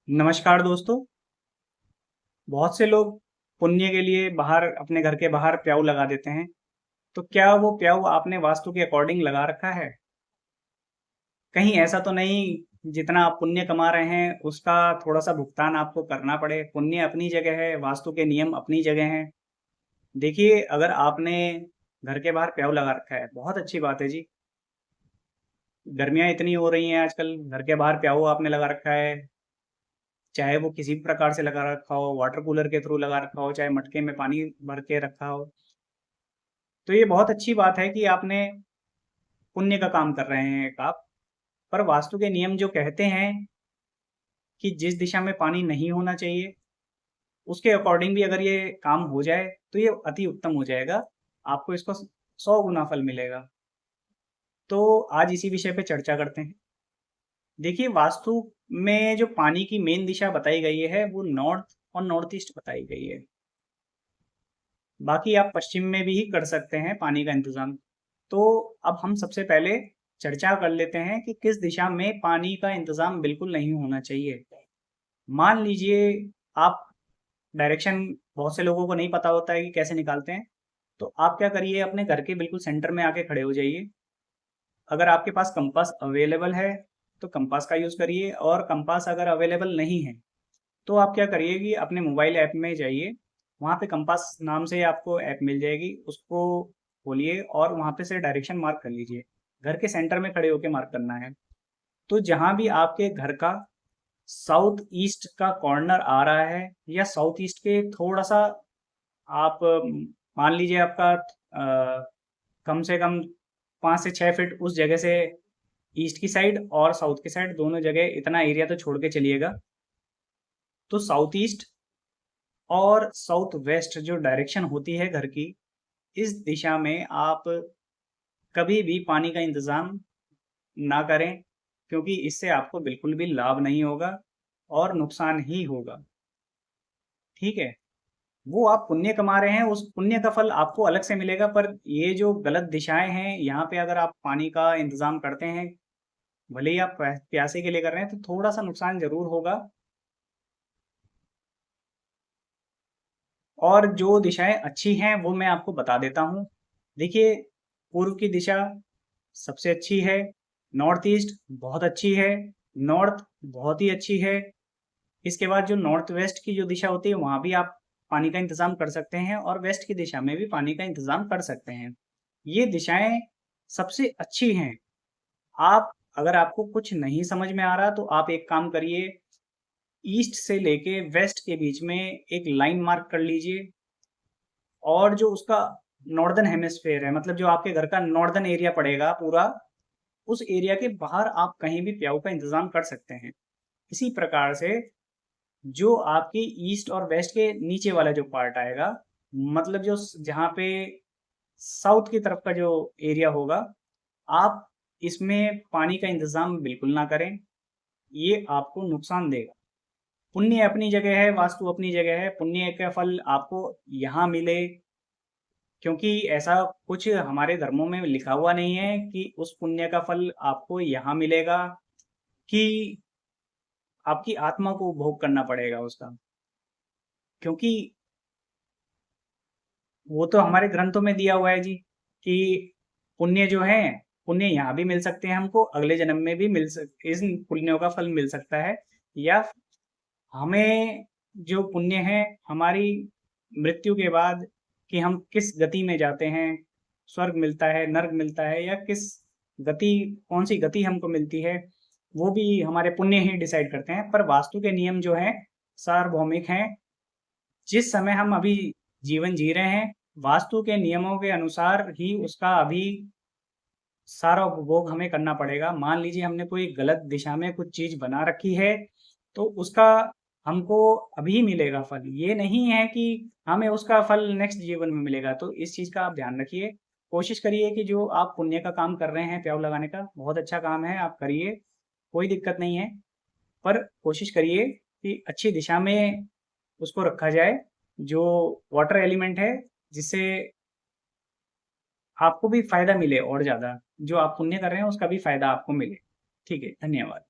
नमस्कार दोस्तों। बहुत से लोग पुण्य के लिए बाहर अपने घर के बाहर प्याऊ लगा देते हैं। तो क्या वो प्याऊ आपने वास्तु के अकॉर्डिंग लगा रखा है? कहीं ऐसा तो नहीं जितना आप पुण्य कमा रहे हैं उसका थोड़ा सा भुगतान आपको करना पड़े? पुण्य अपनी जगह है, वास्तु के नियम अपनी जगह हैं। देखिए, अगर आपने घर के बाहर प्याऊ लगा रखा है, बहुत अच्छी बात है जी। गर्मियां इतनी हो रही हैं आजकल, घर के बाहर प्याऊ आपने लगा रखा है, चाहे वो किसी भी प्रकार से लगा रखा हो, वाटर कूलर के थ्रू लगा रखा हो, चाहे मटके में पानी भर के रखा हो, तो ये बहुत अच्छी बात है कि आपने पुण्य का काम कर रहे हैं एक आप। पर वास्तु के नियम जो कहते हैं कि जिस दिशा में पानी नहीं होना चाहिए उसके अकॉर्डिंग भी अगर ये काम हो जाए तो ये अति उत्तम हो जाएगा। आपको इसको 100 गुना फल मिलेगा। तो आज इसी विषय पे चर्चा करते हैं। देखिए, वास्तु में जो पानी की मेन दिशा बताई गई है वो नॉर्थ और नॉर्थ ईस्ट बताई गई है। बाकी आप पश्चिम में भी कर सकते हैं पानी का इंतजाम। तो अब हम सबसे पहले चर्चा कर लेते हैं कि किस दिशा में पानी का इंतजाम बिल्कुल नहीं होना चाहिए। मान लीजिए आप डायरेक्शन, बहुत से लोगों को नहीं पता होता है कि कैसे निकालते हैं। तो आप क्या करिए, अपने घर के बिल्कुल सेंटर में आके खड़े हो जाइए। अगर आपके पास कंपास अवेलेबल है तो कंपास का यूज़ करिए, और कंपास अगर अवेलेबल नहीं है तो आप क्या करिए कि अपने मोबाइल ऐप में जाइए। वहाँ पे कंपास नाम से आपको ऐप मिल जाएगी, उसको खोलिए और वहाँ पे से डायरेक्शन मार्क कर लीजिए। घर के सेंटर में खड़े होके मार्क करना है। तो जहाँ भी आपके घर का साउथ ईस्ट का कॉर्नर आ रहा है या साउथ ईस्ट के थोड़ा सा, आप मान लीजिए आपका कम से कम 5 से 6 फीट उस जगह से ईस्ट की साइड और साउथ की साइड दोनों जगह इतना एरिया तो छोड़ के चलिएगा। तो साउथ ईस्ट और साउथ वेस्ट जो डायरेक्शन होती है घर की, इस दिशा में आप कभी भी पानी का इंतज़ाम ना करें, क्योंकि इससे आपको बिल्कुल भी लाभ नहीं होगा और नुकसान ही होगा। ठीक है? वो आप पुण्य कमा रहे हैं, उस पुण्य का फल आपको अलग से मिलेगा, पर ये जो गलत दिशाएं हैं यहाँ पे अगर आप पानी का इंतज़ाम करते हैं, भले ही आप प्यासे के लिए कर रहे हैं, तो थोड़ा सा नुकसान ज़रूर होगा। और जो दिशाएं अच्छी हैं वो मैं आपको बता देता हूँ। देखिए, पूर्व की दिशा सबसे अच्छी है, नॉर्थ ईस्ट बहुत अच्छी है, नॉर्थ बहुत ही अच्छी है। इसके बाद जो नॉर्थ वेस्ट की जो दिशा होती है वहाँ भी आप पानी का इंतज़ाम कर सकते हैं, और वेस्ट की दिशा में भी पानी का इंतज़ाम कर सकते हैं। ये दिशाएं सबसे अच्छी हैं। आप, अगर आपको कुछ नहीं समझ में आ रहा तो आप एक काम करिए, ईस्ट से लेके वेस्ट के बीच में एक लाइन मार्क कर लीजिए, और जो उसका नॉर्दर्न हेमिस्फेयर है, मतलब जो आपके घर का नॉर्दर्न एरिया पड़ेगा पूरा, उस एरिया के बाहर आप कहीं भी प्याऊ का इंतजाम कर सकते हैं। इसी प्रकार से जो आपकी ईस्ट और वेस्ट के नीचे वाला जो पार्ट आएगा, मतलब जो जहाँ पे साउथ की तरफ का जो एरिया होगा, आप इसमें पानी का इंतजाम बिल्कुल ना करें। ये आपको नुकसान देगा। पुण्य अपनी जगह है, वास्तु अपनी जगह है। पुण्य का फल आपको यहाँ मिले, क्योंकि ऐसा कुछ हमारे धर्मों में लिखा हुआ नहीं है कि उस पुण्य का फल आपको यहाँ मिलेगा, कि आपकी आत्मा को भोग करना पड़ेगा उसका। क्योंकि वो तो हमारे ग्रंथों में दिया हुआ है जी, कि पुण्य जो है, पुण्य यहाँ भी मिल सकते हैं, हमको अगले जन्म में भी इस पुण्यों का फल मिल सकता है। या हमें जो पुण्य है हमारी मृत्यु के बाद, कि हम किस गति में जाते हैं, स्वर्ग मिलता है, नर्क मिलता है, या किस गति, कौन सी गति हमको मिलती है, वो भी हमारे पुण्य ही डिसाइड करते हैं। पर वास्तु के नियम जो हैं सार्वभौमिक हैं। जिस समय हम अभी जीवन जी रहे हैं, वास्तु के नियमों के अनुसार ही उसका अभी सारा उपभोग हमें करना पड़ेगा। मान लीजिए हमने कोई गलत दिशा में कुछ चीज बना रखी है, तो उसका हमको अभी मिलेगा फल, ये नहीं है कि हमें उसका फल नेक्स्ट जीवन में मिलेगा। तो इस चीज का आप ध्यान रखिए। कोशिश करिए कि जो आप पुण्य का काम कर रहे हैं, प्याऊ लगाने का, बहुत अच्छा काम है, आप करिए, कोई दिक्कत नहीं है। पर कोशिश करिए कि अच्छी दिशा में उसको रखा जाए, जो वाटर एलिमेंट है, जिससे आपको भी फायदा मिले और ज्यादा, जो आप पुण्य कर रहे हैं उसका भी फायदा आपको मिले। ठीक है, धन्यवाद।